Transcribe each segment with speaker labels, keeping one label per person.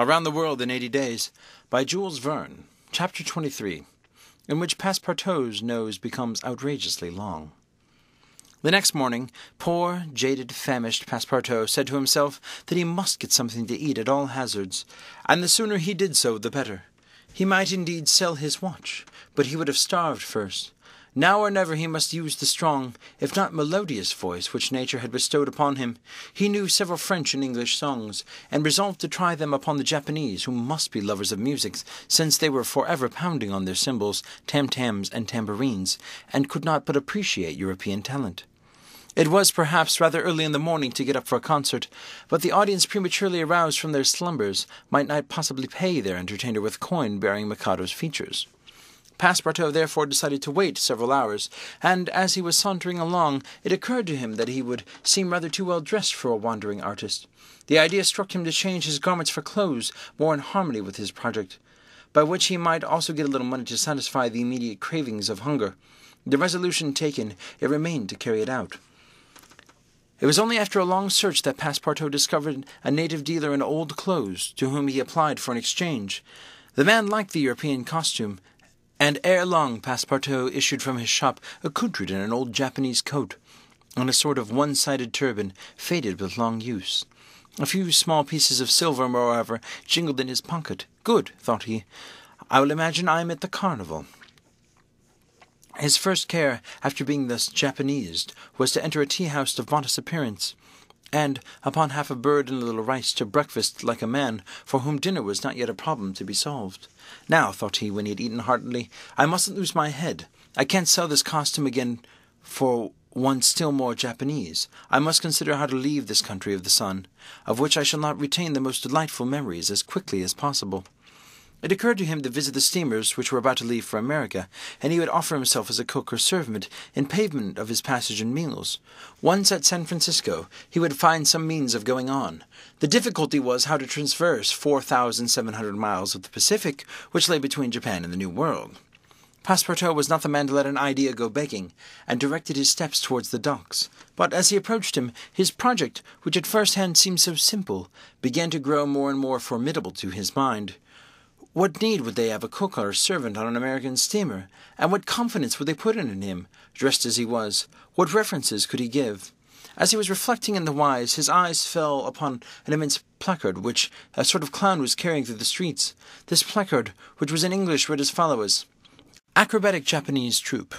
Speaker 1: Around the World in 80 Days, by Jules Verne, Chapter 23, in which Passepartout's nose becomes outrageously long. The next morning, poor, jaded, famished Passepartout said to himself that he must get something to eat at all hazards, and the sooner he did so the better. He might indeed sell his watch, but he would have starved first. Now or never he must use the strong, if not melodious voice which nature had bestowed upon him. He knew several French and English songs, and resolved to try them upon the Japanese, who must be lovers of music, since they were forever pounding on their cymbals, tam-tams, and tambourines, and could not but appreciate European talent. It was perhaps rather early in the morning to get up for a concert, but the audience prematurely aroused from their slumbers might not possibly pay their entertainer with coin bearing Mikado's features. Passepartout therefore decided to wait several hours, and as he was sauntering along, it occurred to him that he would seem rather too well dressed for a wandering artist. The idea struck him to change his garments for clothes more in harmony with his project, by which he might also get a little money to satisfy the immediate cravings of hunger. The resolution taken, it remained to carry it out. It was only after a long search that Passepartout discovered a native dealer in old clothes, to whom he applied for an exchange. The man liked the European costume, and ere long Passepartout issued from his shop accoutred in an old Japanese coat, and a sort of one-sided turban, faded with long use. A few small pieces of silver, moreover, jingled in his pocket. Good, thought he, I will imagine I am at the carnival. His first care, after being thus Japanesed, was to enter a tea-house of modest appearance, and, upon half a bird and a little rice, to breakfast like a man, for whom dinner was not yet a problem to be solved. Now, thought he, when he had eaten heartily, I mustn't lose my head. I can't sell this costume again for one still more Japanese. I must consider how to leave this country of the sun, of which I shall not retain the most delightful memories, as quickly as possible. It occurred to him to visit the steamers which were about to leave for America, and he would offer himself as a cook or servant in payment of his passage and meals. Once at San Francisco, he would find some means of going on. The difficulty was how to traverse 4,700 miles of the Pacific, which lay between Japan and the New World. Passepartout was not the man to let an idea go begging, and directed his steps towards the docks. But as he approached him, his project, which at first hand seemed so simple, began to grow more and more formidable to his mind. What need would they have a cook or a servant on an American steamer? And what confidence would they put in him, dressed as he was? What references could he give? As he was reflecting in the wise, his eyes fell upon an immense placard which a sort of clown was carrying through the streets. This placard, which was in English, read as follows: Acrobatic Japanese Troupe,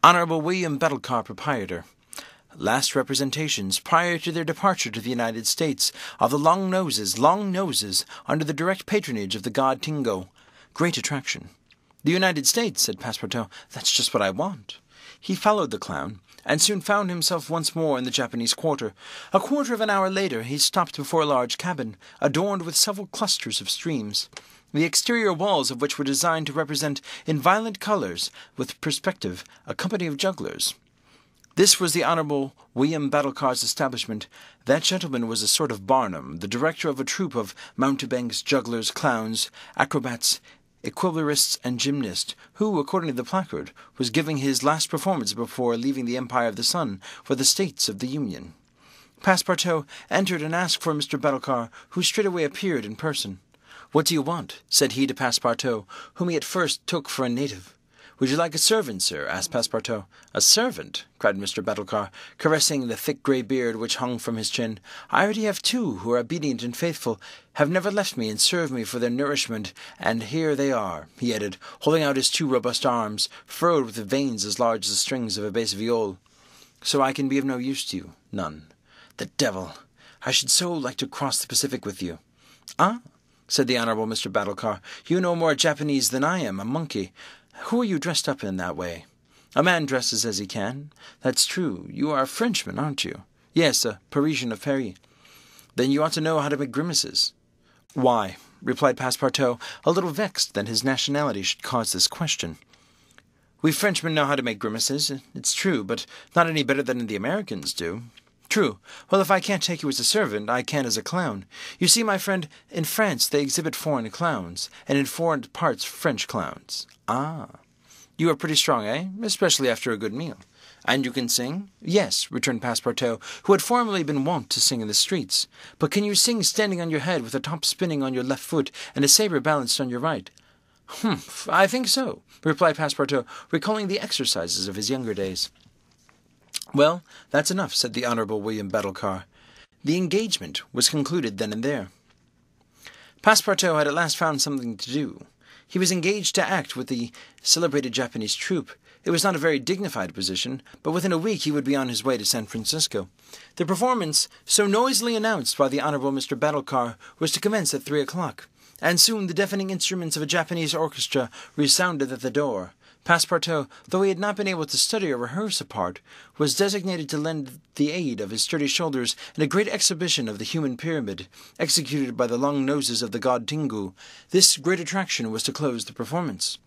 Speaker 1: Honorable William Bettelcar, Proprietor. Last representations, prior to their departure to the United States, of the long noses, under the direct patronage of the god Tingo. Great attraction. The United States, said Passepartout, that's just what I want. He followed the clown, and soon found himself once more in the Japanese quarter. A quarter of an hour later he stopped before a large cabin, adorned with several clusters of streams, the exterior walls of which were designed to represent in violent colors, with perspective, a company of jugglers. This was the Honorable William Bettelcar's establishment. That gentleman was a sort of Barnum, the director of a troupe of mountebanks, jugglers, clowns, acrobats, equilibrists, and gymnasts, who, according to the placard, was giving his last performance before leaving the Empire of the Sun for the States of the Union. Passepartout entered and asked for Mr. Bettelcar, who straightway appeared in person. What do you want? Said he to Passepartout, whom he at first took for a native. Would you like a servant, sir? Asked Passepartout. A servant? Cried Mr. Bettelcar, caressing the thick grey beard which hung from his chin. I already have two who are obedient and faithful, have never left me and serve me for their nourishment, and here they are, he added, holding out his two robust arms, furrowed with veins as large as the strings of a bass viol. So I can be of no use to you? None. The devil! I should so like to cross the Pacific with you. Ah, said the Honourable Mr. Bettelcar, you know more Japanese than I am, a monkey. Who are you dressed up in that way? A man dresses as he can. That's true. You are a Frenchman, aren't you? Yes, a Parisian of Paris. Then you ought to know how to make grimaces. Why, replied Passepartout, a little vexed that his nationality should cause this question. We Frenchmen know how to make grimaces, it's true, but not any better than the Americans do. True. Well, if I can't take you as a servant, I can as a clown. You see, my friend, in France they exhibit foreign clowns, and in foreign parts French clowns. Ah. You are pretty strong, eh? Especially after a good meal. "And you can sing?" "Yes," returned Passepartout, who had formerly been wont to sing in the streets. "But can you sing standing on your head with a top spinning on your left foot and a sabre balanced on your right?" "Humph, I think so," replied Passepartout, recalling the exercises of his younger days. "Well, that's enough," said the Honourable William Batulcar. The engagement was concluded then and there. Passepartout had at last found something to do. He was engaged to act with the celebrated Japanese troupe. It was not a very dignified position, but within a week he would be on his way to San Francisco. The performance, so noisily announced by the Honourable Mr. Batulcar, was to commence at 3 o'clock, and soon the deafening instruments of a Japanese orchestra resounded at the door. Passepartout, though he had not been able to study or rehearse a part, was designated to lend the aid of his sturdy shoulders in a great exhibition of the human pyramid, executed by the long noses of the god Tingu. This great attraction was to close the performance.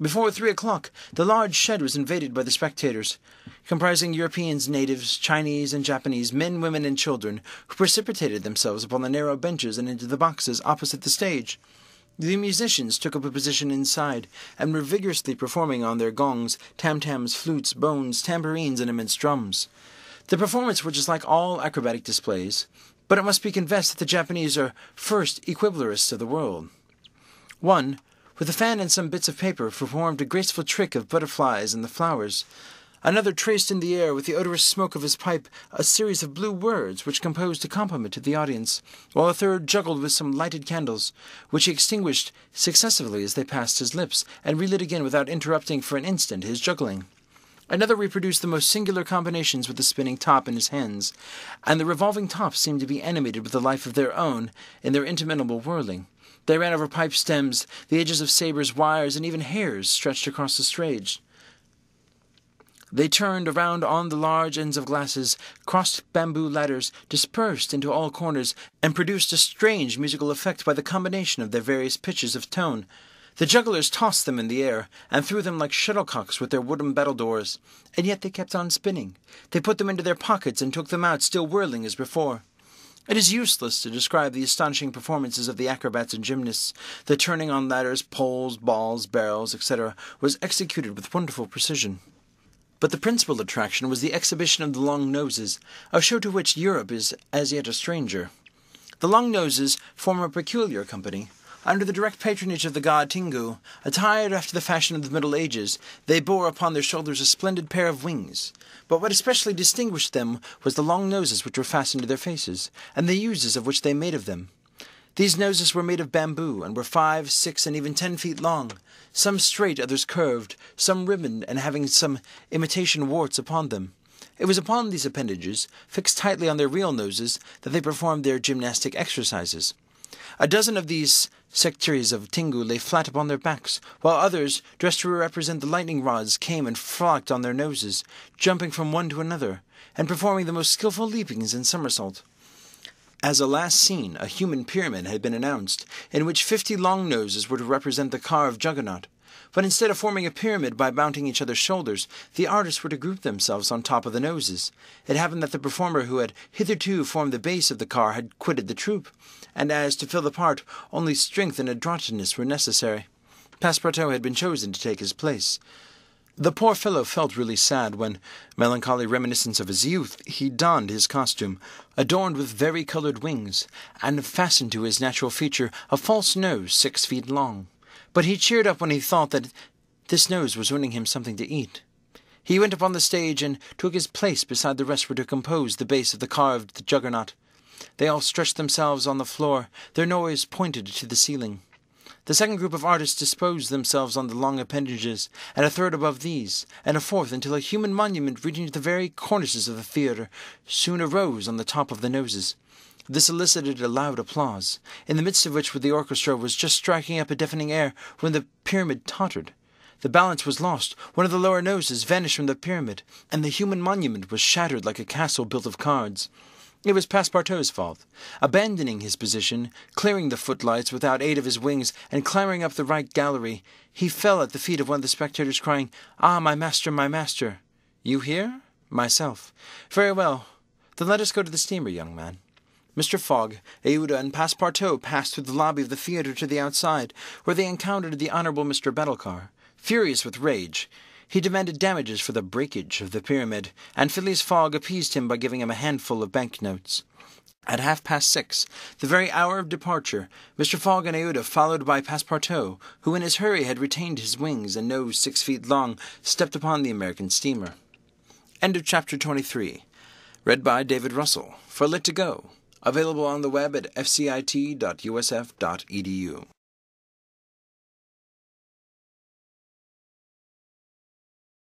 Speaker 1: Before 3 o'clock, the large shed was invaded by the spectators, comprising Europeans, natives, Chinese, and Japanese, men, women, and children, who precipitated themselves upon the narrow benches and into the boxes opposite the stage. The musicians took up a position inside, and were vigorously performing on their gongs, tam-tams, flutes, bones, tambourines, and immense drums. The performance was just like all acrobatic displays, but it must be confessed that the Japanese are first equilibrists of the world. One, with a fan and some bits of paper, performed a graceful trick of butterflies and the flowers. Another traced in the air, with the odorous smoke of his pipe, a series of blue words which composed a compliment to the audience, while a third juggled with some lighted candles, which he extinguished successively as they passed his lips, and relit again without interrupting for an instant his juggling. Another reproduced the most singular combinations with the spinning top in his hands, and the revolving tops seemed to be animated with a life of their own in their interminable whirling. They ran over pipe stems, the edges of sabres, wires, and even hairs stretched across the stage. They turned around on the large ends of glasses, crossed bamboo ladders, dispersed into all corners, and produced a strange musical effect by the combination of their various pitches of tone. The jugglers tossed them in the air, and threw them like shuttlecocks with their wooden battledores, and yet they kept on spinning. They put them into their pockets and took them out, still whirling as before. It is useless to describe the astonishing performances of the acrobats and gymnasts. The turning on ladders, poles, balls, barrels, etc., was executed with wonderful precision. But the principal attraction was the exhibition of the Long Noses, a show to which Europe is as yet a stranger. The Long Noses form a peculiar company. Under the direct patronage of the god Tingu, attired after the fashion of the Middle Ages, they bore upon their shoulders a splendid pair of wings. But what especially distinguished them was the long noses which were fastened to their faces, and the uses of which they made of them. These noses were made of bamboo, and were 5, 6, and even 10 feet long, some straight, others curved, some ribboned, and having some imitation warts upon them. It was upon these appendages, fixed tightly on their real noses, that they performed their gymnastic exercises. A dozen of these sectaries of Tingu lay flat upon their backs, while others, dressed to represent the lightning rods, came and frolicked on their noses, jumping from one to another, and performing the most skilful leapings and somersault. As a last scene, a human pyramid had been announced, in which 50 long noses were to represent the carved juggernaut. But instead of forming a pyramid by mounting each other's shoulders, the artists were to group themselves on top of the noses. It happened that the performer who had hitherto formed the base of the car had quitted the troupe, and as to fill the part, only strength and adroitness were necessary. Passepartout had been chosen to take his place. The poor fellow felt really sad when, melancholy reminiscence of his youth, he donned his costume, adorned with vari-coloured wings, and fastened to his natural feature a false nose 6 feet long. But he cheered up when he thought that this nose was winning him something to eat. He went upon the stage and took his place beside the rest who were to compose the base of the carved juggernaut. They all stretched themselves on the floor, their nose pointed to the ceiling. The second group of artists disposed themselves on the long appendages, and a third above these, and a fourth, until a human monument reaching to the very cornices of the theatre soon arose on the top of the noses. This elicited a loud applause, in the midst of which the orchestra was just striking up a deafening air when the pyramid tottered. The balance was lost, one of the lower noses vanished from the pyramid, and the human monument was shattered like a castle built of cards. It was Passepartout's fault. Abandoning his position, clearing the footlights without aid of his wings, and clambering up the right gallery, he fell at the feet of one of the spectators, crying, "Ah, my master, my master!" "You here?" "Myself." "Very well. Then let us go to the steamer, young man." Mr. Fogg, Aouda, and Passepartout passed through the lobby of the theatre to the outside, where they encountered the Honourable Mr. Batulcar. Furious with rage, He demanded damages for the breakage of the pyramid, and Phileas Fogg appeased him by giving him a handful of banknotes. At 6:30, the very hour of departure, Mr. Fogg and Aouda, followed by Passepartout, who in his hurry had retained his wings and nose 6 feet long, stepped upon the American steamer. End of Chapter 23. Read by David Russell for Lit2Go. Available on the web at fcit.usf.edu.